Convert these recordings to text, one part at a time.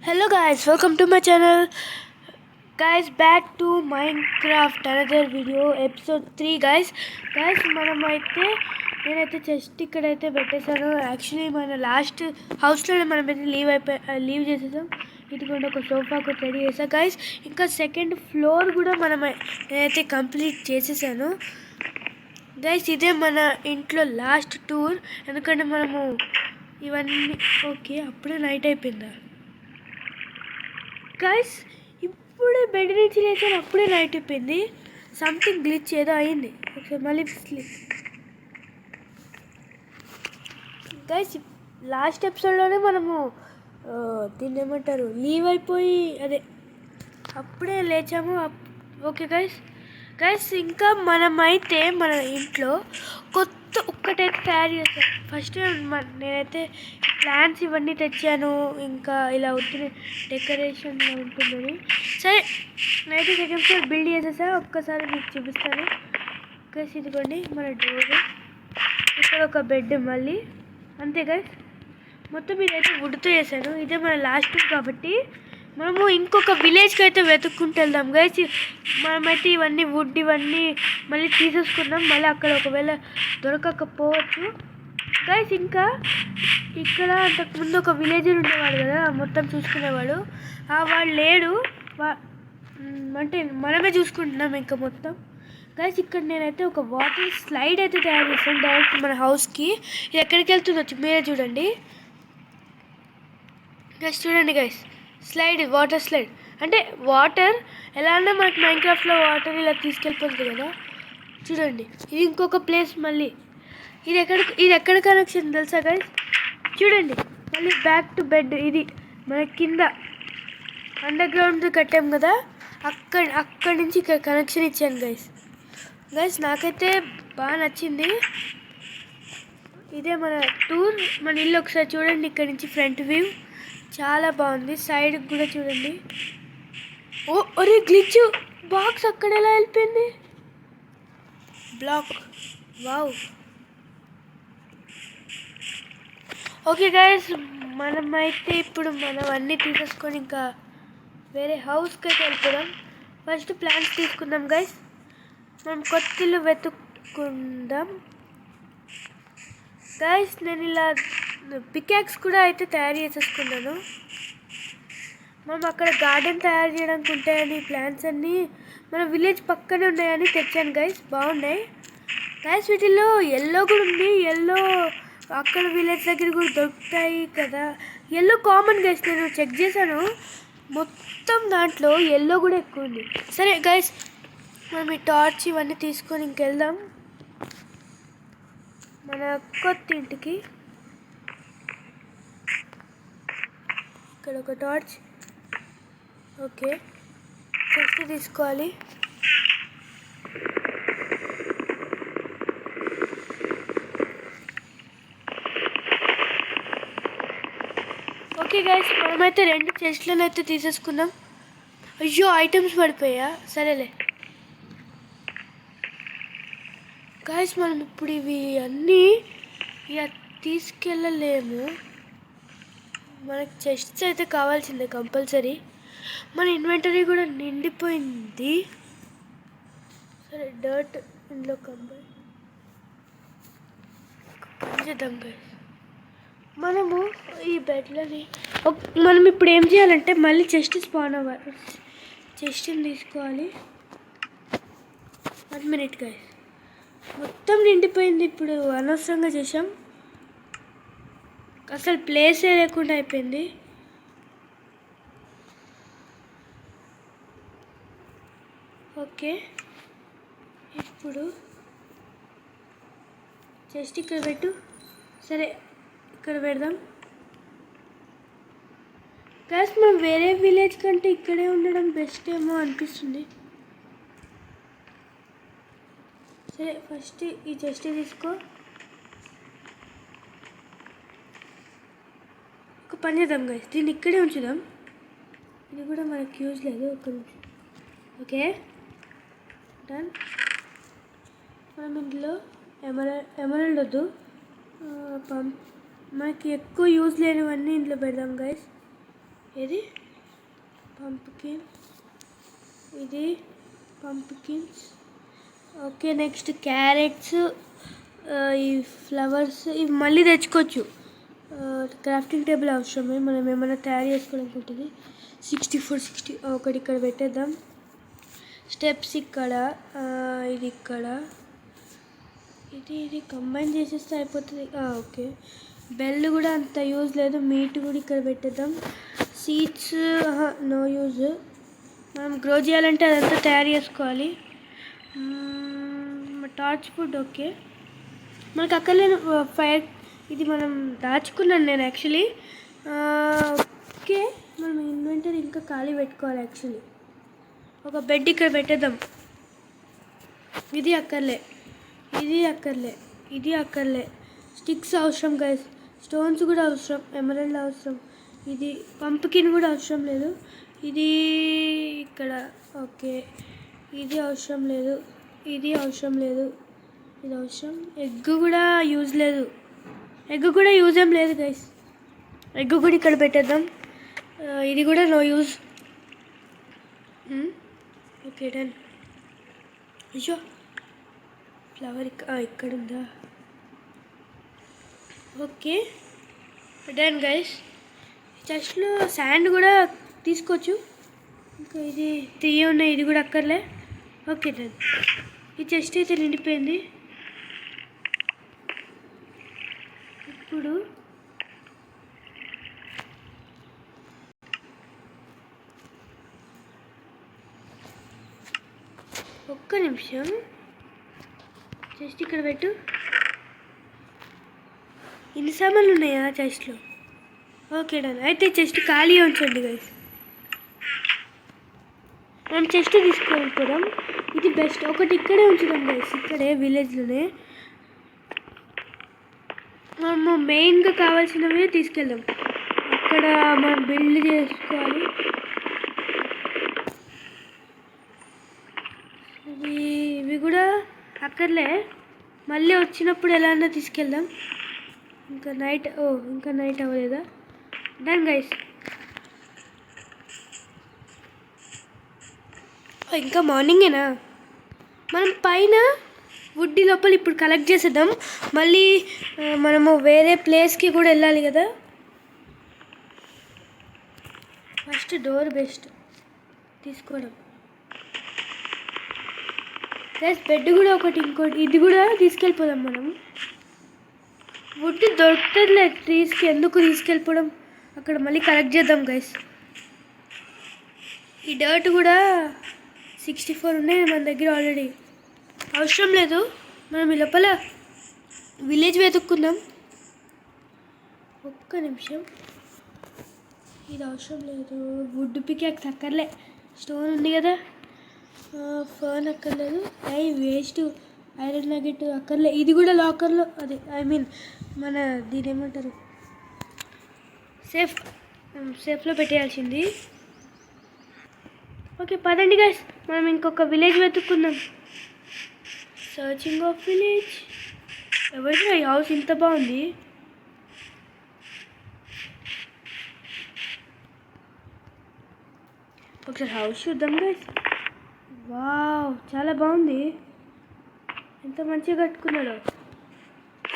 Hello guys, welcome to my channel. Guys, back to Minecraft, another video, episode 3 guys. మనమైతే నేనైతే just ఇక్కడైతే పెట్టేశాను. Actually మన last హౌస్లోనే మనమైతే లీవ్ చేసేసాం. ఇదిగోండి ఒక సోఫా కూడా రెడీ చేసాం గైస్. ఇంకా సెకండ్ ఫ్లోర్ కూడా నేనైతే కంప్లీట్ చేసేసాను గైస్. ఇదే మన ఇంట్లో లాస్ట్ టూర్, ఎందుకంటే మనము ఇవన్నీ ఓకే. అప్పుడే నైట్ అయిపోయిందా గైస్? ఇప్పుడే బెడ్ నుంచి లేచాను, అప్పుడే నైట్ అయిపోయింది. సంథింగ్ గ్లిచ్ ఏదో అయింది. ఒకసారి మళ్ళీ స్లీప్ గైస్. లాస్ట్ ఎపిసోడ్లోనే మనము దీన్ని ఏమంటారు, లీవ్ అయిపోయి అదే అప్పుడే లేచాము. ఓకే గైస్ ఇంకా మనమైతే మన ఇంట్లో కొత్త ఒక్కటైతే తయారు చేస్తాను. ఫస్ట్ నేనైతే ప్లాంట్స్ ఇవన్నీ తెచ్చాను, ఇంకా ఇలా వచ్చిన డెకరేషన్లో ఉంటుందని. సరే, నేనైతే సెకండ్ ఫ్లోర్ బిల్డ్ చేసేసా. ఒక్కసారి మీకు చూపిస్తాను గైస్. ఇదిగోండి మన డోర్, ఇక్కడ ఒక బెడ్, మళ్ళీ అంతే గైస్. మొత్తం ఇదైతే వుడ్తో చేశాను. ఇదే మన లాస్ట్ కాబట్టి మనము ఇంకొక విలేజ్కి అయితే వెతుక్కుంటూ వెళ్దాం గైస్. మనమైతే ఇవన్నీ వుడ్ ఇవన్నీ మళ్ళీ తీసేసుకుందాం. మళ్ళీ అక్కడ ఒకవేళ దొరకకపోవచ్చు గైస్. ఇంకా ఇక్కడ అంతకుముందు ఒక విలేజర్ ఉండేవాడు కదా, మొత్తం చూసుకునేవాడు. వాడు లేడు, అంటే మనమే చూసుకుంటున్నాం ఇంకా మొత్తం గైస్. ఇక్కడ నేనైతే ఒక వాటర్ స్లైడ్ అయితే తయారు చేస్తాను డైరెక్ట్ మన హౌస్కి. ఇది ఎక్కడికి వెళ్తుందో మీరే చూడండి గైస్. చూడండి గైస్, స్లైడ్, వాటర్ స్లైడ్. అంటే వాటర్ ఎలా అన్నా మనకి మైన్క్రాఫ్ట్లో వాటర్ ఇలా తీసుకెళ్ళిపోతుంది కదా. చూడండి, ఇది ఇంకొక ప్లేస్. మళ్ళీ ఇది ఎక్కడ కనెక్షన్ తెలుసా గైస్? చూడండి, మళ్ళీ బ్యాక్ టు బెడ్. ఇది మన కింద అండర్ గ్రౌండ్ కట్టాం కదా, అక్కడి నుంచి ఇక్కడ కనెక్షన్ ఇచ్చాను గైస్. నాకైతే బాగా నచ్చింది. ఇదే మన టూర్, మన ఇల్లు. ఒకసారి చూడండి, ఇక్కడ నుంచి ఫ్రంట్ వ్యూ చాలా బాగుంది. సైడ్కి కూడా చూడండి. అరే గ్లిచ్, బాక్స్ అక్కడ ఎలా వెళ్ళిపోయింది? Black, wow. ఓకే గైస్, మనమైతే ఇప్పుడు మనం అన్నీ తీసేసుకొని ఇంకా వేరే హౌస్కి అయితే వెళ్ళిపోదాం. ఫస్ట్ ప్లాన్స్ తీసుకుందాం గైస్. మనం కొత్త ఇల్లు వెతుక్కుందాం గైస్. నేను ఇలా పికాక్స్ కూడా అయితే తయారు చేసేసుకున్నాను. మనం అక్కడ గార్డెన్ తయారు చేయడానికి ఉంటాయని ప్లాంట్స్ అన్నీ మన విలేజ్ పక్కనే ఉన్నాయని తెచ్చాను గైస్. బాగున్నాయి గైస్. వీటిల్లో ఎల్లో కూడా ఉంది. ఎల్లో అక్కడ విలేజ్ దగ్గర కూడా దొరుకుతాయి కదా. ఎల్లో కామన్ గైస్, నేను చెక్ చేశాను, మొత్తం దాంట్లో ఎల్లో కూడా ఎక్కువ ఉంది. సరే గైస్, మనం ఈ టార్చ్ ఇవన్నీ తీసుకొని ఇంకెళ్దాం మన కొత్త ఇంటికి. ఇక్కడ ఒక టార్చ్, ఓకే, ఫస్ట్ తీసుకోవాలి. ఓకే గైస్, మనమైతే 2 చెస్ట్లను అయితే తీసేసుకున్నాం. అయ్యో, ఐటమ్స్ పడిపోయా. సరేలే గైస్, మనం ఇప్పుడు ఇవి అన్నీ ఇక తీసుకెళ్ళలేము. మనకి చెస్ట్స్ అయితే కావాల్సిందే కంపల్సరీ. మన ఇన్వెంటరీ కూడా నిండిపోయింది. సరే, డర్ట్ ఇందులో చేద్దాం గైస్. మనము ఈ బెడ్లని మనం ఇప్పుడు ఏం చేయాలంటే మళ్ళీ చెస్ట్ స్పాన్ అవ్వాలి. చెస్ట్ని తీసుకోవాలి. 1 మినిట్ గైస్. మొత్తం నిండిపోయింది. ఇప్పుడు అనవసరంగా చేసాం, అసలు ప్లేసే లేకుండా అయిపోయింది. ఓకే, ఇప్పుడు జస్ట్ ఇక్కడ పెట్టు. సరే, ఇక్కడ పెడదాం గైస్. మనం వేరే విలేజ్ కంటే ఇక్కడే ఉండడం బెస్ట్ ఏమో అనిపిస్తుంది. సరే, ఫస్ట్ ఈ చెస్ట్ తీసుకో. ఒక పని చేద్దాం గైస్, దీన్ని ఇక్కడే ఉంచుదాం. ఇది కూడా మనకి యూజ్ లేదు. ఒక నిమిషం. Okay, done. మనం ఇందులో ఎమరల్డ్ వద్దు, మనకి ఎక్కువ యూజ్ లేనివన్నీ ఇంట్లో పెడదాం గైస్. ఇది పంప్కిన్, ఇది పంప్కిన్స్. ఓకే, నెక్స్ట్ క్యారెట్స్, ఈ ఫ్లవర్స్ ఇవి మళ్ళీ తెచ్చుకోవచ్చు. క్రాఫ్టింగ్ టేబుల్ అవసరమే, మనం ఏమైనా తయారు చేసుకోవడానికి ఉంటుంది. 60 ఒకటి ఇక్కడ పెట్టేద్దాం. స్టెప్స్ ఇక్కడ, ఇది ఇక్కడ, ఇది కంబైన్ చేసేస్తే అయిపోతుంది. ఓకే, బెల్ కూడా అంత యూజ్ లేదు. మీట్ కూడా ఇక్కడ పెట్టేద్దాం. సీడ్స్ నో యూజ్, మనం గ్రో చేయాలంటే అదంతా తయారు చేసుకోవాలి. టార్చ్ ఫుడ్ ఓకే, మనకు అక్కర్లేని ఫైర్ ఇది మనం దాచుకున్నాను నేను యాక్చువల్లీ. ఓకే, మనం ఇన్వెంటరీ ఇంకా ఖాళీ పెట్టుకోవాలి యాక్చువల్లీ. ఒక బెడ్ ఇక్కడ పెట్టేద్దాం. ఇది అక్కర్లే, ఇది అక్కర్లే, ఇది అక్కర్లే. స్టిక్స్ అవసరం గైస్, స్టోన్స్ కూడా అవసరం, ఎమరల్డ్ అవసరం. ఇది పంప్కిన్ కూడా అవసరం లేదు. ఇది ఇక్కడ ఓకే, ఇది అవసరం లేదు, ఇది అవసరం లేదు, ఇది అవసరం. ఎగ్ కూడా యూజ్ లేదు, ఎగ్ కూడా యూజ్ ఏం లేదు గైస్. ఎగ్ కూడా ఇక్కడ పెట్టేద్దాం. ఇది కూడా నో యూజ్. Okay done. అయ్యో ఫ్లవర్ ఇక్కడ ఉందా? Okay done guys. చెస్ట్లో శాండ్ కూడా తీసుకోవచ్చు. ఇంకా ఇది 3 ఉన్నాయి, ఇది కూడా అక్కర్లే. Okay done. ఈ చెస్ట్ అయితే నిండిపోయింది. ఇప్పుడు ఒక్క నిమిషం, చెస్ట్ ఇక్కడ పెట్టు. ఇన్ని సామాన్లు ఉన్నాయా చెస్ట్లో? Okay done. అయితే చెస్ట్ ఖాళీ ఉంచండి గైస్, మనం చెస్ట్ తీసుకెళ్ళిపోదాం. ఇది బెస్ట్. ఒకటి ఇక్కడే ఉంచుదాం గైస్, ఇక్కడే విలేజ్లోనే. మనము మెయిన్గా కావాల్సినవి తీసుకెళ్దాం. అక్కడ మనం బిల్డ్ చేసుకోవాలి. ఇవి కూడా అక్కర్లే, మళ్ళీ వచ్చినప్పుడు ఎలా అన్నా తీసుకెళ్దాం. ఇంకా నైట్ ఇంకా నైట్ అవ్వలేదా? Done guys. ఇంకా మార్నింగేనా? మనం పైన వుడ్డి లోపల ఇప్పుడు కలెక్ట్ చేసేద్దాం. మళ్ళీ మనము వేరే ప్లేస్కి కూడా వెళ్ళాలి కదా. ఫస్ట్ డోర్ బెస్ట్ తీసుకోవడం గైస్. బెడ్ కూడా ఒకటి, ఇంకోటి ఇది కూడా తీసుకెళ్ళిపోదాం. మనం వుడ్ దొరుకుతుందిలే ట్రీస్కి, ఎందుకు తీసుకెళ్ళిపోవడం. అక్కడ మళ్ళీ కలెక్ట్ చేద్దాం గైస్. ఈ డర్ట్ కూడా 64 ఉన్నాయి మన దగ్గర ఆల్రెడీ, అవసరం లేదు. మనం ఈ లోపల విలేజ్ వెతుక్కుందాం. ఒక్క నిమిషం, ఇది అవసరం లేదు. వుడ్ పికాక్స్ అక్కర్లే, స్టోన్ ఉంది కదా. ఫర్న్ అక్కర్లేదు. వేస్ట్. ఐరన్ నగెట్ అక్కర్లే. ఇది కూడా లాకర్లో, అదే ఐ మీన్ మన దీని ఏమంటారు, సేఫ్లో పెట్టేయాల్సింది. ఓకే పదండి గైస్, మనం ఇంకొక విలేజ్ వెతుక్కుందాం. Searching of village. ఎవరిది ఈ హౌస్ ఇంత బాగుంది? ఒకసారి హౌస్ చూద్దాం గైస్. వావ్, చాలా బాగుంది. ఎంత మంచిగా కట్టుకున్నాడు.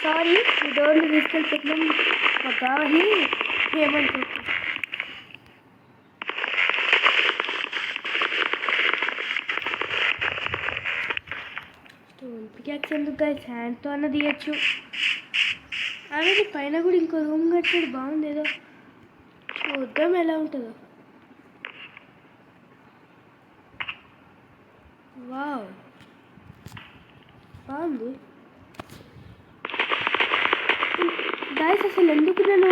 సారీ, ఈ డోర్ని తీసుకెళ్ళిపోతున్నాం. మా బావని ఏమనుకో. స్టోన్ పికాక్స్ ఎందుకు గైస్, హ్యాండ్తో అన్న తీయచ్చు. అలాగే పైన కూడా ఇంకో రూమ్ కట్టాడు, బాగుంది. ఏదో చూద్దాం ఎలా ఉంటుందో. వావ్, బాగుంది గైస్. అసలు ఎందుకు నేను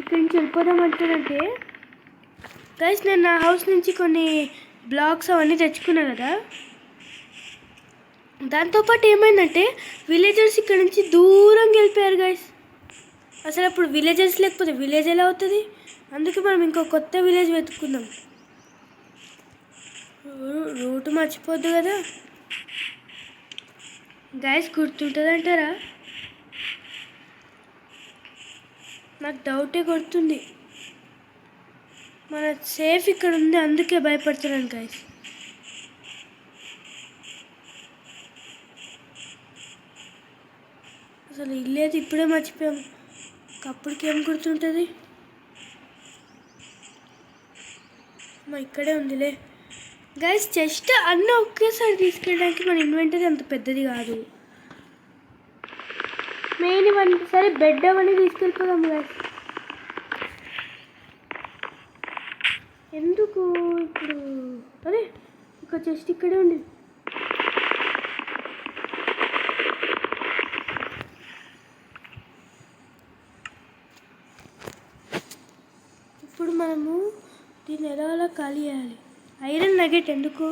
ఇక్కడి నుంచి వెళ్ళిపోదామంటానంటే గైస్, నేను నా హౌస్ నుంచి కొన్ని బ్లాక్స్ అవన్నీ తెచ్చుకున్నా కదా. దాంతోపాటు ఏమైందంటే విలేజర్స్ ఇక్కడ నుంచి దూరంగా వెళ్ళిపోయారు గైస్. అసలు అప్పుడు విలేజర్స్ లేకపోతే విలేజ్ ఎలా అవుతుంది? అందుకే మనం ఇంకో కొత్త విలేజ్ వెతుక్కుందాం. రూట్ మర్చిపోద్దు కదా గైస్, గుర్తుంటుంది అంటారా? నాకు డౌటే కొడుతుంది. మన సేఫ్ ఇక్కడ ఉంది, అందుకే భయపడుతున్నాను గైస్. అసలు ఇల్లేదు, ఇప్పుడే మర్చిపోయాం. అప్పటికి ఏం గుర్తుంటుంది? ఇక్కడే ఉందిలే గైస్. జస్ట్ అన్న ఒకేసారి తీసుకెళ్ళడానికి మన ఇన్వెంటరీ అంత పెద్దది కాదు. మెయిన్ ఇవన్నీ సరే బెడ్ అవన్నీ తీసుకెళ్ళిపోదాం గైస్. ఎందుకు ఇప్పుడు? అరే ఒక చెస్ట్ ఇక్కడే ఉంది. ఇప్పుడు మనము దీన్ని ఎలా ఖాళీ చేయాలి? ఐరన్ నగెట్ ఎందుకు?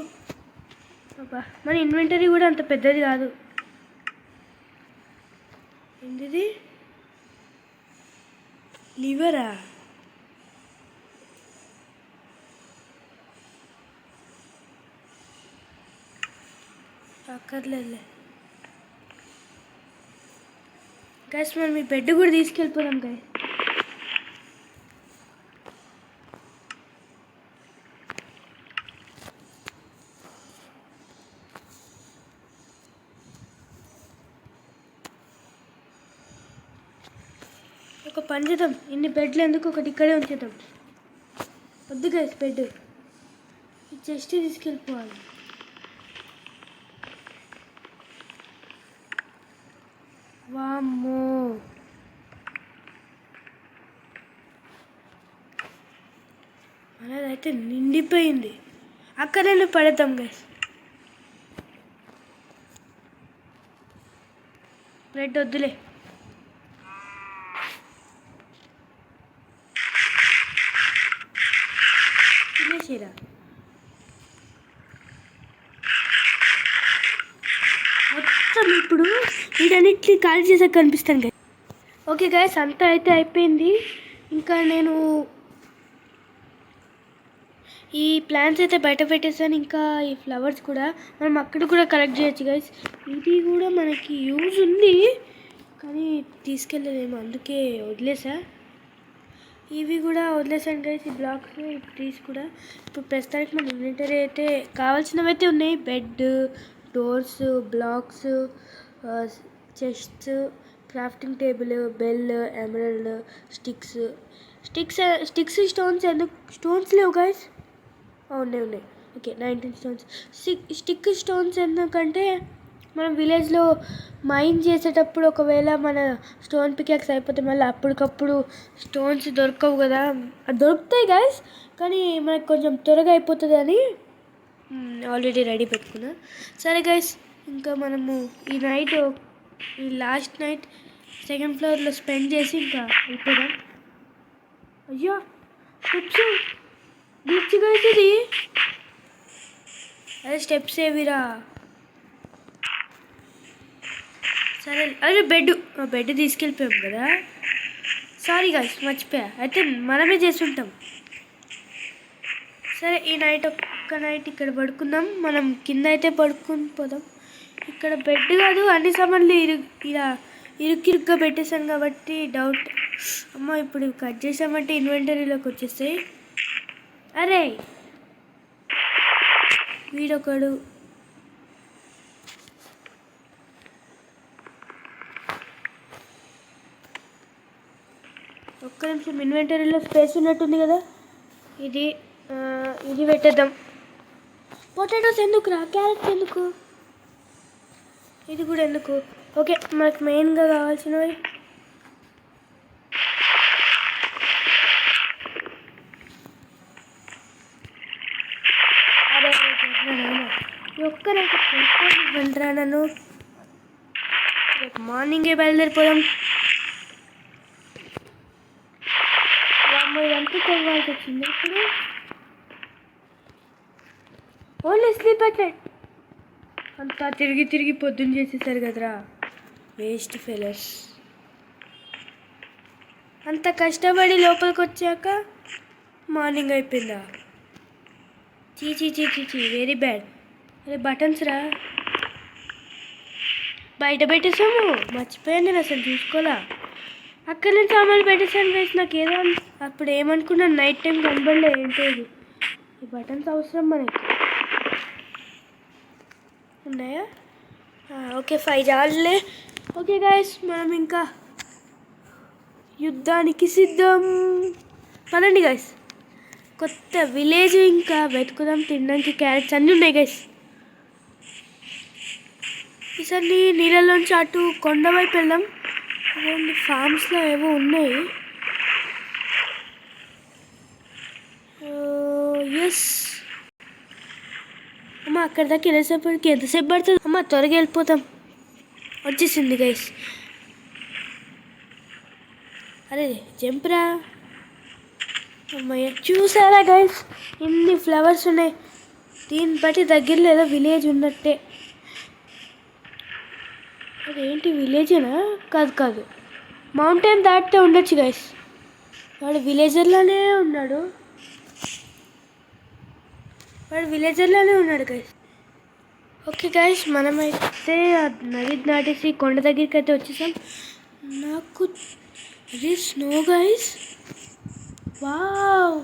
అబ్బా మన ఇన్వెంటరీ కూడా అంత పెద్దది కాదు. ఏంటిది? లివరా? అక్కర్లేదులే గైస్. మనం ఈ బెడ్ కూడా తీసుకెళ్ళిపోదాం గైస్. ఒక పని చేద్దాం, ఇన్ని బెడ్లు ఎందుకు, ఒకటి ఇక్కడే ఉంచేద్దాం. వద్దు గైస్ బెడ్, ఈ చెస్ట్ తీసుకెళ్ళిపోవాలి. వామ్మో మనదైతే నిండిపోయింది. అక్కడనే పడేద్దాం గైస్. బ్రెడ్ వద్దులే. తినేసిరా. మొత్తం ఇప్పుడు వీటన్నిటిని ఖాళీ చేసాక కనిపిస్తాను గైస్. ఓకే గైస్, అంతా అయితే అయిపోయింది. ఇంకా నేను ఈ ప్లాంట్స్ అయితే బయట పెట్టేసాను. ఇంకా ఈ ఫ్లవర్స్ కూడా మనం అక్కడ కూడా కలెక్ట్ చేయొచ్చు గైస్. ఇది కూడా మనకి యూజ్ ఉంది కానీ తీసుకెళ్ళలేము, అందుకే వదిలేసా. ఇవి కూడా వదిలేసాను గైస్, ఈ బ్లాక్స్, ఈ ట్రీస్ కూడా. ఇప్పుడు ప్రస్తుతానికి మన ఇన్వెంటరీ అయితే కావాల్సినవి అయితే ఉన్నాయి. Bed, doors, blocks, chests, crafting table, bell, emerald, sticks stones. ఎందుకు స్టోన్స్ లేవు గైస్? ఉన్నాయి. Okay 19 stones. స్టిక్ స్టోన్స్ ఎందుకంటే మనం విలేజ్లో మైన్ చేసేటప్పుడు ఒకవేళ మన స్టోన్ పికాక్స్ అయిపోతే మళ్ళీ అప్పటికప్పుడు స్టోన్స్ దొరకవు కదా. అది దొరుకుతాయి గైస్ కానీ మనకు కొంచెం త్వరగా అయిపోతుంది అని ఆల్రెడీ రెడీ పెట్టుకున్నా. సరే గైస్, ఇంకా మనము ఈ లాస్ట్ నైట్ సెకండ్ ఫ్లోర్లో స్పెండ్ చేసి ఇంకా వెళ్ళిపోదాం. అయ్యో స్టెప్స్ బీచ్ గైస్, ఇది అదే స్టెప్స్ ఏవిరా. సరే అరే బెడ్ తీసుకెళ్ళిపోయాం కదా. సారీ గైస్, మర్చిపోయా. అయితే మనమే చేసి ఉంటాం. సరే ఈ నైట్ ఒక్క నైట్ ఇక్కడ పడుకుందాం. మనం కింద అయితే పడుకుని పోదాం. ఇక్కడ బెడ్ కాదు, అన్ని సామాన్లు ఇలా ఇరుక్కిరుగ్గా పెట్టేసాం కాబట్టి డౌట్. అమ్మ ఇప్పుడు కట్ చేసామంటే ఇన్వెంటరీలోకి వచ్చేస్తాయి. అరే వీడొకడు. ఒక్క నిమిషం, ఇన్వెంటరీలో స్పేస్ ఉన్నట్టుంది కదా. ఇది పెట్టేద్దాం. పొటాటోస్ ఎందుకురా? క్యారెట్స్ ఎందుకు? ఇది కూడా ఎందుకు? ఓకే మనకు మెయిన్గా కావాల్సినవి ఒక్కరైతే ఇవ్వండిరా నన్ను. రేపు మార్నింగే బయలుదేరిపోదాం. ఇదంతా తెలవాల్సి వచ్చింది. ఇప్పుడు ఓన్లీ స్లీప్ అటెండ్ అంతా తిరిగి పొద్దున్న చేసేసారు కదరా, వేస్ట్ ఫెలోస్. అంత కష్టపడి లోపలికి వచ్చాక మార్నింగ్ అయిపోయిందా? చీ వెరీ బ్యాడ్. అరే బటన్స్ రా, బయట పెట్టేసాము. మర్చిపోయాను నేను, అసలు చూసుకోవాలా. అక్కడి నుంచి సామాన్లు పెట్టేసాను గైస్. నాకు ఏదో అప్పుడు ఏమనుకున్నాను, నైట్ టైం కనబడలే ఏంటో ఇది. ఈ బటన్స్ అవసరం మనకి ఉన్నాయా? ఓకే 5 చాలులే. ఓకే గైస్, మనం ఇంకా యుద్ధానికి సిద్ధం. పదండి గైస్, కొత్త విలేజ్ ఇంకా వెతుకుదాం. తినడానికి క్యారెట్స్ అన్నీ ఉన్నాయి గైస్. ఈసారి నీళ్ళలోంచి అటు కొండ వైపు వెళ్దాం. అదేంటి ఫామ్స్లో ఏవో ఉన్నాయి. ఎస్ అమ్మ, అక్కడ దాకా వెళ్ళేసేపటికి ఎంతసేపు పడుతుంది? అమ్మ త్వరగా వెళ్ళిపోతాం. వచ్చేసింది గైస్. అరే జంప్రా. అమ్మయ్య, చూసారా గైస్ ఇన్ని ఫ్లవర్స్ ఉన్నాయి. దీన్ని బట్టి దగ్గరలో ఏదో విలేజ్ ఉన్నట్టే. అదేంటి విలేజేనా? కాదు కాదు, మౌంటైన్ దాటితే ఉండొచ్చు గైస్. వాడు విలేజర్లోనే ఉన్నాడు. గైస్. ఓకే గైస్, మనమైతే నది దాటేసి కొండ దగ్గరికి అయితే వచ్చేసాం. నాకు అది స్నో గైస్. వావ్,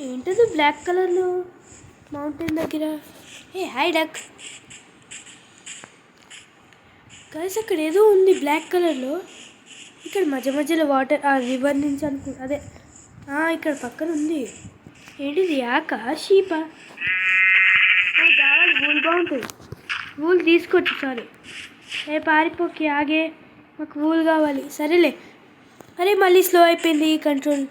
ఏంటది బ్లాక్ కలర్లో మౌంటైన్ దగ్గర? ఏ హై డక్ గైస్, అక్కడ ఏదో ఉంది బ్లాక్ కలర్లో. ఇక్కడ మధ్య మధ్యలో వాటర్, ఆ రివర్ నుంచి అదే ఇక్కడ పక్కన ఉంది. ఏంటిది? యాక షీపా? కావాలి, వూల్ బాగుంటుంది. వూల్ తీసుకోవచ్చు. సారీ, పారిపోకి ఆగే, మాకు వూల్ కావాలి. సరేలే. అరే మళ్ళీ స్లో అయిపోయింది కంట్రోల్.